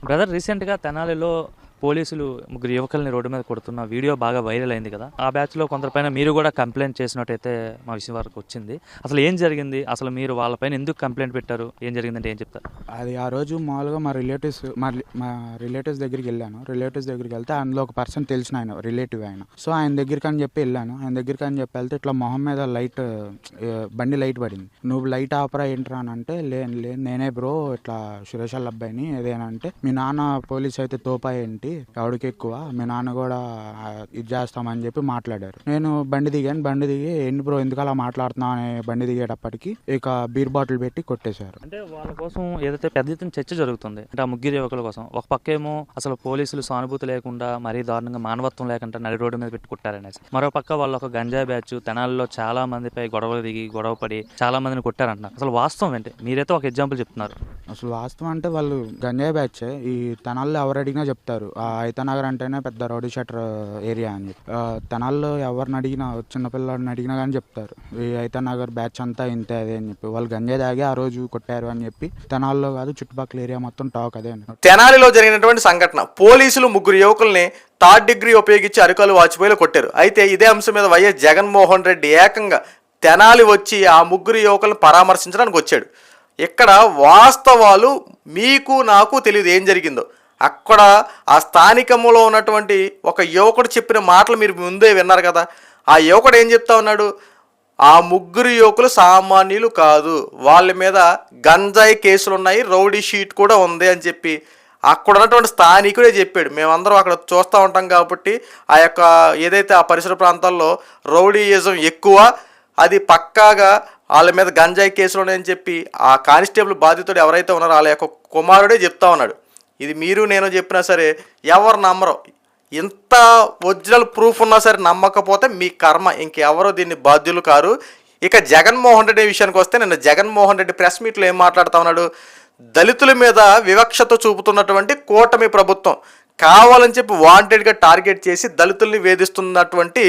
Brother, రీసెంట్గా తెనాలిలో పోలీసులు ముగ్గురు యువకుల్ని రోడ్డు మీద కొడుతున్న వీడియో బాగా వైరల్ అయింది కదా. ఆ బ్యాచ్లో కొందరిపైన మీరు కూడా కంప్లైంట్ చేసినట్టయితే మా విషయం వరకు వచ్చింది. అసలు ఏం జరిగింది? అసలు మీరు వాళ్ళపైన ఎందుకు కంప్లైంట్ పెట్టారు? ఏం జరిగిందంటే ఏం చెప్తారు? అది ఆ రోజు మామూలుగా మా రిలేటివ్స్ దగ్గరికి వెళ్ళాను. రిలేటివ్స్ దగ్గరికి వెళ్తే అందులో ఒక పర్సన్ తెలిసిన ఆయన, రిలేటివ్ ఆయన. సో ఆయన దగ్గరికి అని చెప్పి వెళ్ళాను. ఆయన దగ్గరికి అని చెప్పి వెళ్తే ఇట్లా మొహం మీద బండి లైట్ పడింది. నువ్వు లైట్ ఆపరా ఏంట్రా అని అంటే, నేనే బ్రో ఇట్లా సురేష్ వాళ్ళ అబ్బాయిని, ఏదేనంటే మీ నాన్న పోలీస్ అయితే తోపా ఏంటి, ఎవడికి ఎక్కువ, మీ నాన్న కూడా ఇది చేస్తామని చెప్పి మాట్లాడారు. నేను బండి దిగాను. బండి దిగి ఏంటి బ్రో ఎందుకు అలా మాట్లాడుతున్నావు అని బండి దిగేటప్పటికి ఇక బీర్ బాటిల్ పెట్టి కొట్టేశారు. అంటే వాళ్ళ కోసం ఏదైతే పెద్ద ఎత్తున చర్చ జరుగుతుంది అంటే ఆ ముగ్గురు యువకుల కోసం, ఒక పక్కేమో అసలు పోలీసులు సానుభూతి లేకుండా మరీ దారుణంగా మానవత్వం లేకుండా నడి రోడ్డు మీద పెట్టి కొట్టారనేసి, మరో పక్క వాళ్ళు ఒక గంజాయి బ్యాచ్ తెనాల్లో చాలా మందిపై గొడవలు దిగి గొడవ పడి చాలా మందిని కొట్టారంటున్నారు. అసలు వాస్తవం ఏంటి? మీరైతే ఒక ఎగ్జాంపుల్ చెప్తున్నారు. అసలు వాస్తవం అంటే వాళ్ళు గంజాయి బ్యాచ్. ఈ తెనాల్లో ఎవరు అడిగినా చెప్తారు ఐతనగర్ అంటేనే పెద్ద రౌడీ షట్టర్ ఏరియా అని చెప్పి. తెనాల్లో ఎవరిని అడిగినా, చిన్నపిల్లడిని అడిగినా కానీ చెప్తారు ఈ ఐతనగర్ బ్యాచ్ అంతా ఇంతే అదే అని చెప్పి. వాళ్ళు గంజాయి తాగి ఆ రోజు కొట్టారు అని చెప్పి తెనాల్లో కాదు చుట్టుపక్కల ఏరియా మొత్తం టాక్ అదే అని. తెనాలిలో జరిగినటువంటి సంఘటన, పోలీసులు ముగ్గురు యువకుల్ని థర్డ్ డిగ్రీ ఉపయోగించి అరకాలు వాచిపోయిలో కొట్టారు. అయితే ఇదే అంశం మీద వైఎస్ జగన్మోహన్ రెడ్డి ఏకంగా తెనాలి వచ్చి ఆ ముగ్గురు యువకులను పరామర్శించడానికి వచ్చాడు. ఇక్కడ వాస్తవాలు మీకు నాకు తెలియదు ఏం జరిగిందో. అక్కడ ఆ స్థానికంలో ఉన్నటువంటి ఒక యువకుడు చెప్పిన మాటలు మీరు ముందే విన్నారు కదా. ఆ యువకుడు ఏం చెప్తా ఉన్నాడు, ఆ ముగ్గురు యువకులు సామాన్యులు కాదు, వాళ్ళ మీద గంజాయి కేసులు ఉన్నాయి, రౌడీ షీట్ కూడా ఉంది అని చెప్పి అక్కడ ఉన్నటువంటి స్థానికుడే చెప్పాడు. మేమందరం అక్కడ చూస్తూ ఉంటాం కాబట్టి ఆ యొక్క ఏదైతే ఆ పరిసర ప్రాంతాల్లో రౌడీయిజం ఎక్కువ, అది పక్కాగా వాళ్ళ మీద గంజాయి కేసులు ఉన్నాయని చెప్పి ఆ కానిస్టేబుల్ బాధితుడు ఎవరైతే ఉన్నారో వాళ్ళ యొక్క కుమారుడే చెప్తా ఉన్నాడు. ఇది మీరు నేను చెప్పినా సరే ఎవరు నమ్మరు. ఇంత ఒరిజినల్ ప్రూఫ్ ఉన్నా సరే నమ్మకపోతే మీ కర్మ, ఇంకెవరో దీన్ని బాధ్యులు కారు. ఇక జగన్మోహన్ రెడ్డి విషయానికి వస్తే, నిన్న జగన్మోహన్ రెడ్డి ప్రెస్ మీట్లో ఏం మాట్లాడుతూ ఉన్నాడు, దళితుల మీద వివక్షత చూపుతున్నటువంటి కూటమి ప్రభుత్వం కావాలని చెప్పి వాంటెడ్గా టార్గెట్ చేసి దళితుల్ని వేధిస్తున్నటువంటి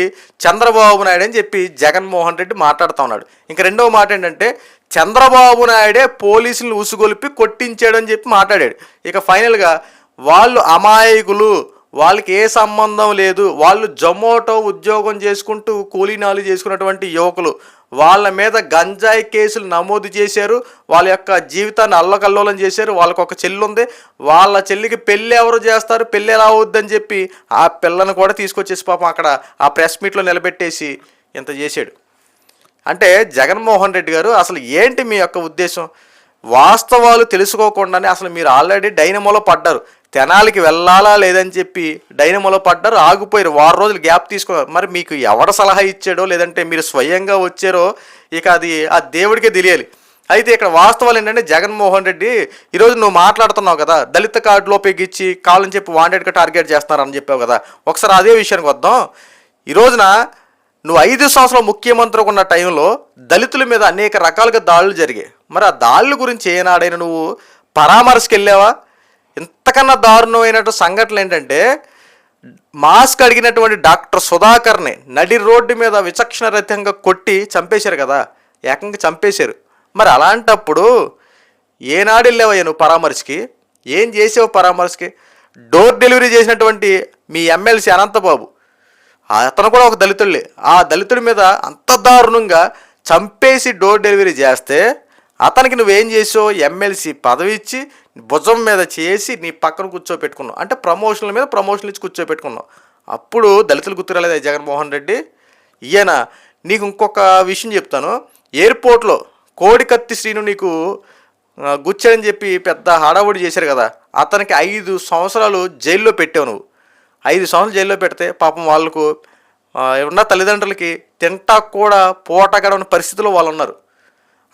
చంద్రబాబు నాయుడు అని చెప్పి జగన్మోహన్ రెడ్డి మాట్లాడుతూ ఉన్నాడు. ఇంక రెండవ మాట ఏంటంటే, చంద్రబాబు నాయుడే పోలీసులను ఉసుగొలిపి కొట్టించాడని చెప్పి మాట్లాడాడు. ఇక ఫైనల్గా వాళ్ళు అమాయకులు, వాళ్ళకి ఏ సంబంధం లేదు, వాళ్ళు జొమాటో ఉద్యోగం చేసుకుంటూ కూలీనాలు చేసుకున్నటువంటి యువకులు, వాళ్ళ మీద గంజాయి కేసులు నమోదు చేశారు, వాళ్ళ యొక్క జీవితాన్ని అల్లకల్లోలం చేశారు. వాళ్ళకు ఒక చెల్లి ఉంది, వాళ్ళ చెల్లికి పెళ్ళి ఎవరు చేస్తారు, పెళ్ళి ఎలా అవుద్దని చెప్పి ఆ పిల్లను కూడా తీసుకొచ్చేసి పాపం అక్కడ ఆ ప్రెస్ మీట్లో నిలబెట్టేసి ఇంత చేశాడు. అంటే జగన్మోహన్ రెడ్డి గారు అసలు ఏంటి మీ యొక్క ఉద్దేశం? వాస్తవాలు తెలుసుకోకుండానే అసలు మీరు ఆల్రెడీ డైనమోలో పడ్డారు. తెనాలికి వెళ్ళాలా లేదని చెప్పి డైనమోలో పడ్డారు, ఆగిపోయారు, 6 రోజులు గ్యాప్ తీసుకున్నారు. మరి మీకు ఎవడ సలహా ఇచ్చాడో లేదంటే మీరు స్వయంగా వచ్చారో ఇక అది ఆ దేవుడికే తెలియాలి. అయితే ఇక్కడ వాస్తవాలు ఏంటంటే, జగన్మోహన్ రెడ్డి ఈరోజు నువ్వు మాట్లాడుతున్నావు కదా, దళిత కార్డులో పెగిచ్చి కావాలని చెప్పి వాంటెడ్గా టార్గెట్ చేస్తున్నారని చెప్పావు కదా. ఒకసారి అదే విషయానికి వద్దాం. ఈ రోజున నువ్వు 5 సంవత్సరాలు ముఖ్యమంత్రి ఉన్న టైంలో దళితుల మీద అనేక రకాలుగా దాడులు జరిగాయి. మరి ఆ దాడుల గురించి ఏనాడైనా నువ్వు పరామర్శకు వెళ్ళావా? ఇంతకన్నా దారుణమైనటువంటి సంఘటనలు ఏంటంటే, మాస్క్ అడిగినటువంటి డాక్టర్ సుధాకర్ని నడి రోడ్డు మీద విచక్షణరహితంగా కొట్టి చంపేశారు కదా, ఏకంగా చంపేశారు. మరి అలాంటప్పుడు ఏనాడు వెళ్ళావయ్యా నువ్వు పరామర్శకి? ఏం చేసావు పరామర్శకి? డోర్ డెలివరీ చేసినటువంటి మీ ఎమ్మెల్సీ అనంతబాబు, అతను కూడా ఒక దళితుడిలే. ఆ దళితుడి మీద అంత దారుణంగా చంపేసి డోర్ డెలివరీ చేస్తే అతనికి నువ్వేం చేసావు? ఎమ్మెల్సీ పదవి ఇచ్చి భుజం మీద చేసి నీ పక్కన కూర్చోపెట్టుకున్నావు. అంటే ప్రమోషన్ల మీద ప్రమోషన్లు ఇచ్చి కూర్చోపెట్టుకున్నావు. అప్పుడు దళితులు గుర్తురాలేదా జగన్మోహన్ రెడ్డి? ఈయన నీకు ఇంకొక విషయం చెప్తాను. ఎయిర్పోర్ట్లో కోడికత్తి శ్రీను నీకు గుచ్చాడని చెప్పి పెద్ద హడావుడి చేశారు కదా, అతనికి 5 సంవత్సరాలు జైల్లో పెట్టావు నువ్వు. 5 సంవత్సరాలు జైల్లో పెడితే పాపం వాళ్ళకు ఉన్న తల్లిదండ్రులకి తింటా కూడా పూట గడవని పరిస్థితిలో వాళ్ళు ఉన్నారు.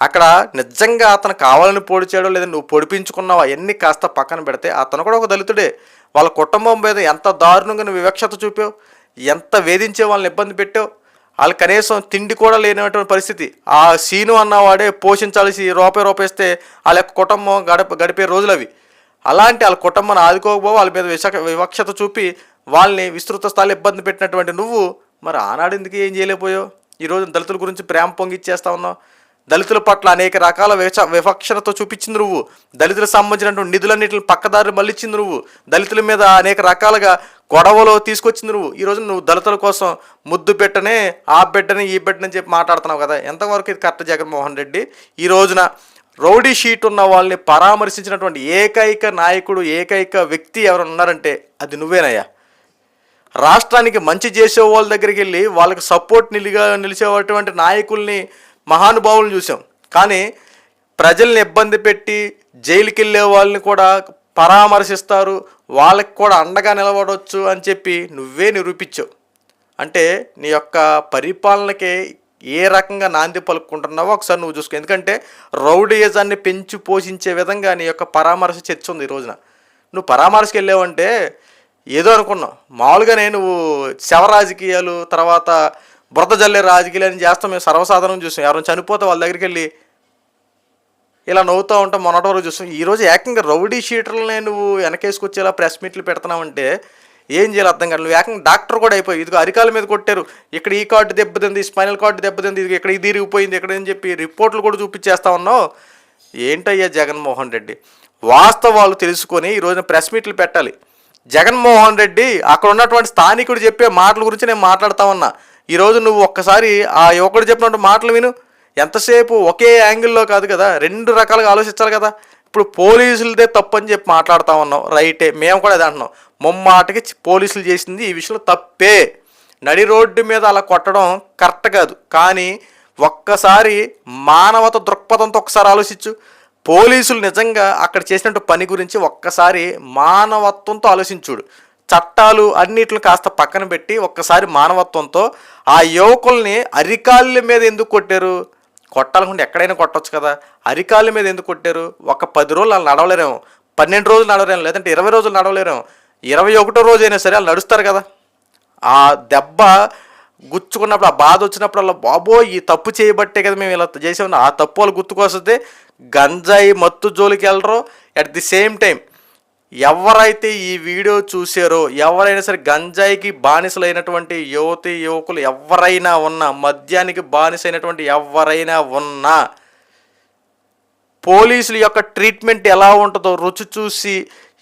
అక్కడ నిజంగా అతను కావాలని పొడిచాడో లేదా నువ్వు పొడిపించుకున్నావు అవన్నీ కాస్త పక్కన పెడితే అతను కూడా ఒక దళితుడే. వాళ్ళ కుటుంబం మీద ఎంత దారుణంగా నువ్వు వివక్షత చూపావు, ఎంత వేధించే వాళ్ళని ఇబ్బంది పెట్టావు. వాళ్ళు కనీసం తిండి కూడా లేనటువంటి పరిస్థితి. ఆ సీను అన్నవాడే పోషించాల్సి రూపాయి ఇస్తే వాళ్ళ యొక్క కుటుంబం గడిపే రోజులు అవి. అలాంటి వాళ్ళ కుటుంబాన్ని ఆదుకోకపో వాళ్ళ మీద వివక్షత చూపి వాళ్ళని విస్తృత స్థాయిలో ఇబ్బంది పెట్టినటువంటి నువ్వు మరి ఆనాడు ఎందుకు ఏం చేయలేకపోయావు? ఈరోజు దళితుల గురించి ప్రేమ పొంగిచ్చేస్తా ఉన్నావు. దళితుల పట్ల అనేక రకాల వివక్షణతో చూపించింది నువ్వు. దళితులకు సంబంధించినటువంటి నిధులన్నింటిని పక్కదారి మళ్ళించింది నువ్వు. దళితుల మీద అనేక రకాలుగా గొడవలు తీసుకొచ్చింది నువ్వు. ఈరోజు నువ్వు దళితుల కోసం ముద్దు పెట్టనే ఆ బిడ్డని ఈ బిడ్డని చెప్పి మాట్లాడుతున్నావు కదా. ఎంతవరకు ఇది కరెక్ట్ జగన్మోహన్ రెడ్డి? ఈ రోజున రౌడీ షీట్ ఉన్న వాళ్ళని పరామర్శించినటువంటి ఏకైక నాయకుడు, ఏకైక వ్యక్తి ఎవరు ఉన్నారంటే అది నువ్వేనయ్యా. రాష్ట్రానికి మంచి చేసే వాళ్ళ దగ్గరికి వెళ్ళి వాళ్ళకి సపోర్ట్ నిలిచేటువంటి నాయకుల్ని, మహానుభావులను చూసాం. కానీ ప్రజల్ని ఇబ్బంది పెట్టి జైలుకి వెళ్ళే వాళ్ళని కూడా పరామర్శిస్తారు, వాళ్ళకి కూడా అండగా నిలబడవచ్చు అని చెప్పి నువ్వే నిరూపించావు. అంటే నీ యొక్క పరిపాలనకే ఏ రకంగా నాంది పలుకుంటున్నావో ఒకసారి నువ్వు చూసుకో. ఎందుకంటే రౌడీయిజాన్ని పెంచి పోషించే విధంగా నీ యొక్క పరామర్శ చర్చ ఉంది. ఈ రోజున నువ్వు పరామర్శకి వెళ్ళావంటే ఏదో అనుకున్నావు. మామూలుగానే నువ్వు శవ రాజకీయాలు, తర్వాత బురద జల్లే రాజకీయాలు అని చేస్తాం. మేము సర్వసాధారణం చూసాం. ఎవరైనా చనిపోతే వాళ్ళ దగ్గరికి వెళ్ళి ఇలా నవ్వుతూ ఉంటాం. మొన్నటి వరకు చూస్తాం. ఈరోజు ఏకంగా రౌడీ షీటర్లనే నువ్వు వెనకేసుకొచ్చేలా ప్రెస్ మీట్లు పెడుతున్నావంటే ఏం చేయాలి అర్థం కాదు. నువ్వు ఏకంగా డాక్టర్ కూడా అయిపోయి, ఇదిగో అరికాల మీద కొట్టారు, ఇక్కడ ఈ కార్డు దెబ్బతింది, స్పైనల్ కార్డు దెబ్బతింది, ఇది ఇక్కడ ఇది ఇరిగిపోయింది, ఇక్కడ అని చెప్పి రిపోర్ట్లు కూడా చూపించేస్తా ఉన్నావు. ఏంటయ్యా జగన్మోహన్ రెడ్డి? వాస్తవాలు తెలుసుకొని ఈ రోజున ప్రెస్ మీట్లు పెట్టాలి. జగన్మోహన్ రెడ్డి అక్కడ ఉన్నటువంటి స్థానికుడు చెప్పే మాటల గురించి నేను మాట్లాడుతా ఉన్నా. ఈరోజు నువ్వు ఒక్కసారి ఆ యువకుడు చెప్పినట్టు మాటలు విను. ఎంతసేపు ఒకే యాంగిల్లో కాదు కదా, రెండు రకాలుగా ఆలోచించాలి కదా. ఇప్పుడు పోలీసులదే తప్పు అని చెప్పి మాట్లాడుతూ ఉన్నాం, రైటే, మేము కూడా అదే అంటున్నాం. ముమ్మాటకి పోలీసులు చేసింది ఈ విషయంలో తప్పే. నడి రోడ్డు మీద అలా కొట్టడం కరెక్ట్ కాదు. కానీ ఒక్కసారి మానవత దృక్పథంతో ఒకసారి ఆలోచించు. పోలీసులు నిజంగా అక్కడ చేసినట్టు పని గురించి ఒక్కసారి మానవత్వంతో ఆలోచించుడు. చట్టాలు అన్నిటిని కాస్త పక్కన పెట్టి ఒక్కసారి మానవత్వంతో ఆ యువకుల్ని అరికాళ్ళ మీద ఎందుకు కొట్టారు? కొట్టాలనుకుంటే ఎక్కడైనా కొట్టవచ్చు కదా. అరికాళ్ళ మీద ఎందుకు కొట్టారు? ఒక 10 రోజులు వాళ్ళు నడవలేరేమో, 12 రోజులు నడవలేము, లేదంటే 20 రోజులు నడవలేరేమో, 21వ రోజు అయినా సరే వాళ్ళు నడుస్తారు కదా. ఆ దెబ్బ గుచ్చుకున్నప్పుడు, ఆ బాధ వచ్చినప్పుడు అలా బాబో ఈ తప్పు చేయబట్టే కదా మేము ఇలా చేసామని ఆ తప్పు వాళ్ళు గుర్తుకొస్తే గంజాయి మత్తు జోలికి వెళ్ళరు. అట్ ది సేమ్ టైం ఎవరైతే ఈ వీడియో చూసారో, ఎవరైనా సరే గంజాయికి బానిసలైనటువంటి యువతి యువకులు ఎవరైనా ఉన్నా, మద్యానికి బానిసైనటువంటి ఎవరైనా ఉన్నా, పోలీసుల యొక్క ట్రీట్మెంట్ ఎలా ఉంటుందో రుచి చూసి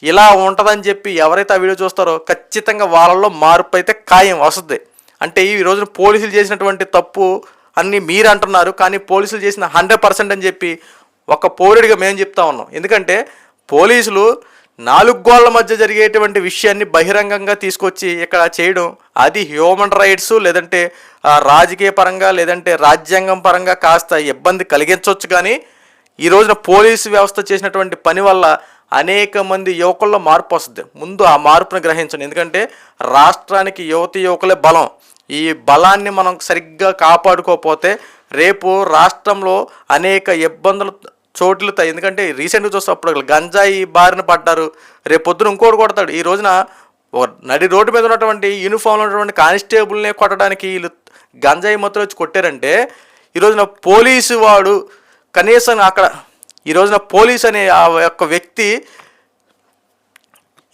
ఇలా ఉంటుందని చెప్పి ఎవరైతే ఆ వీడియో చూస్తారో ఖచ్చితంగా వాళ్ళలో మార్పు అయితే ఖాయం వస్తుంది. అంటే ఈ రోజున పోలీసులు చేసినటువంటి తప్పు అన్నీ మీరు అంటున్నారు, కానీ పోలీసులు చేసిన 100% అని చెప్పి ఒక పౌరుడిగా మేము చెప్తా ఉన్నాం. ఎందుకంటే పోలీసులు 4 గోళ్ల మధ్య జరిగేటువంటి విషయాన్ని బహిరంగంగా తీసుకొచ్చి ఇక్కడ చేయడం, అది హ్యూమన్ రైట్స్ లేదంటే రాజకీయ పరంగా లేదంటే రాజ్యాంగం పరంగా కాస్త ఇబ్బంది కలిగించవచ్చు. కానీ ఈ రోజున పోలీసు వ్యవస్థ చేసినటువంటి పని వల్ల అనేక మంది యువకుల్లో మార్పు వస్తుంది. ముందు ఆ మార్పును గ్రహించండి. ఎందుకంటే రాష్ట్రానికి యువతి యువకులే బలం. ఈ బలాన్ని మనం సరిగ్గా కాపాడుకోకపోతే రేపు రాష్ట్రంలో అనేక ఇబ్బందులు చోట్లుతాయి. ఎందుకంటే రీసెంట్గా చూస్తే అప్పుడు గంజాయి బారిన పడ్డారు, రేపు పొద్దున ఇంకోటి కొడతాడు. ఈ రోజున నడి రోడ్డు మీద ఉన్నటువంటి యూనిఫామ్లో ఉన్నటువంటి కానిస్టేబుల్నే కొట్టడానికి వీళ్ళు గంజాయి మత్తులో వచ్చి కొట్టారంటే ఈ రోజున పోలీసు వాడు కనీసం అక్కడ ఈ రోజున పోలీస్ అనే ఆ యొక్క వ్యక్తి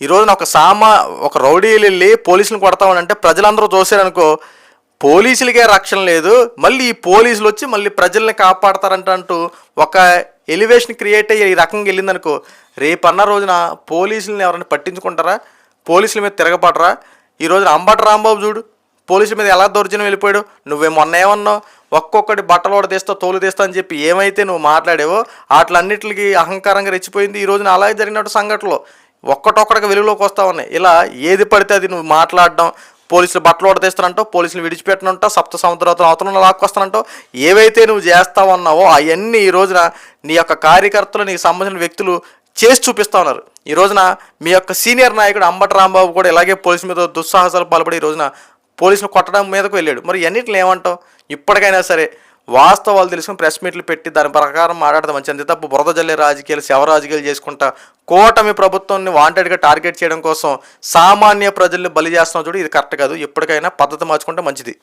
ఈ రోజున ఒక రౌడీలు వెళ్ళి పోలీసులను కొడతామనంటే ప్రజలందరూ చూసారనుకో, పోలీసులకే రక్షణ లేదు, మళ్ళీ ఈ పోలీసులు వచ్చి మళ్ళీ ప్రజల్ని కాపాడతారంటూ ఒక ఎలివేషన్ క్రియేట్ అయ్యి ఈ రకంగా వెళ్ళిందనుకో, రేపన్న రోజున పోలీసులను ఎవరైనా పట్టించుకుంటారా? పోలీసుల మీద తిరగబడరా? ఈ రోజున అంబటి రాంబాబు చూడు, పోలీసుల మీద ఎలా దౌర్జన్యం వెళ్ళిపోయాడు. నువ్వే మొన్న ఏమన్నావు, ఒక్కొక్కటి బట్టలు కూడా తీస్తా తోలు తీస్తా అని చెప్పి ఏమైతే నువ్వు మాట్లాడావో వాటిలన్నిటికి అహంకారంగా రెచ్చిపోయింది. ఈ రోజున అలాగే జరిగినట్టు సంఘటనలు ఒక్కటొక్కడికి వెలుగులోకి వస్తూ ఉన్నాయి. ఇలా ఏది పడితే అది నువ్వు మాట్లాడడం, పోలీసులు బట్టలు ఓడతీస్తానంటావు, పోలీసులు విడిచిపెట్టనంటావు, సప్త సముద్రాలతో అవతల లాక్కొస్తానంటావు, ఏవైతే నువ్వు చేస్తా ఉన్నావో అవన్నీ ఈ రోజున నీ యొక్క కార్యకర్తలు, నీకు సంబంధించిన వ్యక్తులు చేసి చూపిస్తూ ఉన్నారు. ఈ రోజున మీ యొక్క సీనియర్ నాయకుడు అంబటి రాంబాబు కూడా ఇలాగే పోలీసు మీద దుస్సాహసాలు పాల్పడి ఈ రోజున పోలీసులు కొట్టడం మీదకు వెళ్ళాడు. మరి ఎన్నిటిని ఏమంటావు? ఇప్పటికైనా సరే వాస్తవాలు తెలుసుకుని ప్రెస్ మీట్లు పెట్టి దాని ప్రకారం మాట్లాడడం మంచి. అంతే తప్ప బురద జల్లే రాజకీయాలు, శవ రాజకీయాలు చేసుకుంటా కూటమి ప్రభుత్వాన్ని వాంటెడ్గా టార్గెట్ చేయడం కోసం సామాన్య ప్రజల్ని బలి చేస్తున్నాం చూడు, ఇది కరెక్ట్ కాదు. ఇప్పటికైనా పద్ధతి మార్చుకుంటే మంచిది.